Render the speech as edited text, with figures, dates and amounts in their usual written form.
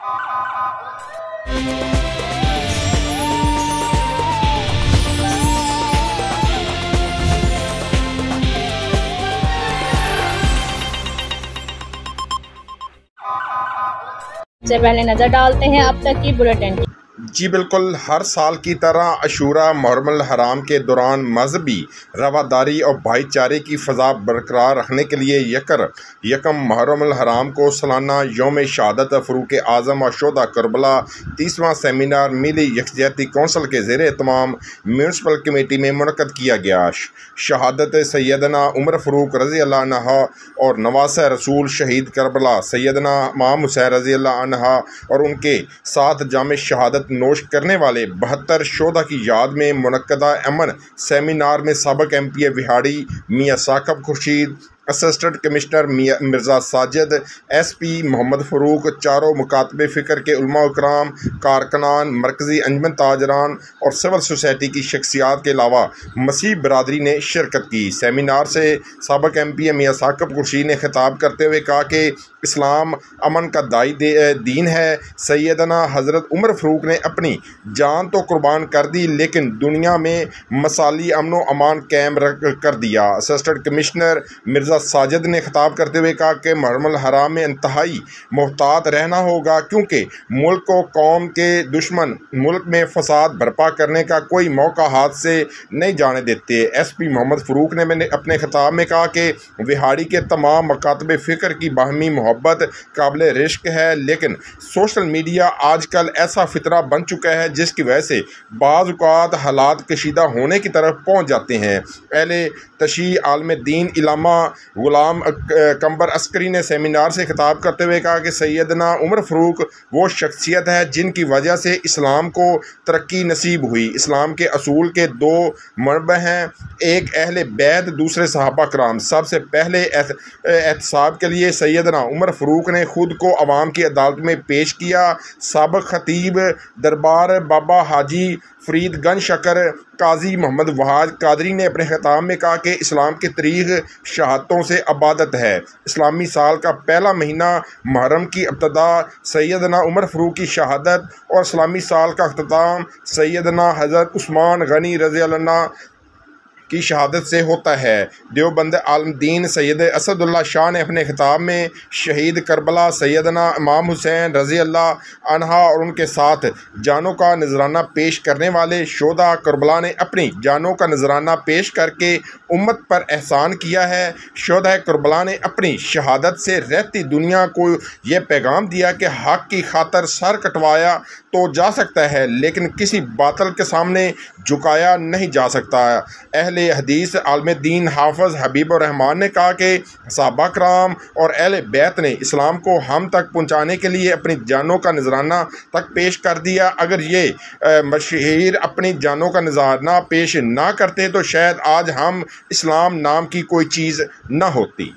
سے پہلے نظر ڈالتے ہیں اب تک کی بلیٹن۔ جی بالکل، ہر سال کی طرح عاشوراء محرم الحرام کے دوران مذہبی رواداری اور بھائی چارے کی فضا برقرار رکھنے کے لیے یکم محرم الحرام کو سالانہ یوم شہادت فاروق اعظم اور شہداء کربلا 30واں سیمینار ملی یکجہتی کونسل کے زیر اہتمام میونسپل کمیٹی میں منعقد کیا گیا۔ شہادت سیدنا عمر فاروق رضی اللہ عنہ اور نواسہ رسول شہید کربلا سیدنا امام حسین رضی اللہ عنہ اور ان کے ساتھ جام شہادت نوش کرنے والے 72 شہداء کی یاد میں منعقدہ امن سیمینار میں سابق M P Vehari Mian Saqib Khurshid, assistant commissioner Mirza Sajid, S P Muhammad Farooq, چاروں مکاتب فکر کے علماء اکرام، کارکنان، مرکزی انجمن تاجران اور سول سوسائٹی کی شخصیات کے علاوہ مسیح برادری نے شرکت کی۔ سیمینار سے سابق ایم پی میاں ثاقب خورشید نے خطاب کرتے ہوئے کہا کہ اسلام امن کا دائی دین ہے۔ سیدنا حضرت عمر فاروق نے اپنی جان تو قربان کر دی لیکن دنیا میں مثالی امن و امان قائم کر دیا۔ اسسٹنٹ کمشنر مرزا ساجد نے خطاب کرتے ہوئے کہا کہ محرم الحرام میں انتہائی محتاط رہنا ہوگا کیونکہ ملک و قوم کے دشمن ملک میں فساد برپا کرنے کا کوئی موقع ہاتھ سے نہیں جانے دیتے۔ ایس پی محمد فاروق نے اپنے خطاب میں کہا کہ وہاڑی کے تمام مکاتب فکر کی باہمی محبت قابل رشک ہے لیکن سوشل میڈیا آج کل ایسا فطرہ بن چکا ہے جس کی وجہ سے بعض اوقات حالات کشیدہ ہونے کی طرف پہنچ جاتے ہیں۔ اہل تشیع عالم دین علامہ غلام قمبر عسکری نے سیمینار سے خطاب کرتے ہوئے کہا کہ سیدنا عمر فاروق وہ شخصیت ہے جن کی وجہ سے اسلام کو ترقی نصیب ہوئی۔ اسلام کے اصول کے دو منبع ہیں، ایک اہل بیت، دوسرے صحابہ کرام۔ سب سے پہلے احتساب کے لیے سیدنا عمر فاروق نے خود کو عوام کی عدالت میں پیش کیا۔ سابق خطیب دربار بابا حاجی فرید گنج شکر قاضی محمد وحاد قادری نے اپنے خطاب میں کہا کہ اسلام کی تاریخ شہادتوں سے عبادت ہے۔ اسلامی سال کا پہلا مہینہ محرم کی ابتدا سیدنا عمر فاروق کی شہادت اور اسلامی سال کا اختتام سیدنا حضرت عثمان غنی رضی اللہ عنہ کی شہادت سے ہوتا ہے۔ دیوبند عالم دین سید اسد اللہ شاہ نے اپنے خطاب میں شہید کربلا سیدنا امام حسین رضی اللہ عنہ اور ان کے ساتھ جانوں کا نذرانہ پیش کرنے والے شہداء کربلا نے اپنی جانوں کا نذرانہ پیش کر کے امت پر احسان کیا ہے۔ شہداء کربلا نے اپنی شہادت سے رہتی دنیا کو یہ پیغام دیا کہ حق کی خاطر سر کٹوایا تو جا سکتا ہے لیکن کسی باطل کے سامنے جھکایا نہیں جا سکتا۔ اہل حدیث عالم دین حافظ حبیب الرحمان نے کہا کہ صحابہ کرام اور اہل بیت نے اسلام کو ہم تک پہنچانے کے لیے اپنی جانوں کا نذرانہ تک پیش کر دیا۔ اگر یہ مشاہیر اپنی جانوں کا نذرانہ پیش نہ کرتے تو شاید آج ہم اسلام نام کی کوئی چیز نہ ہوتی۔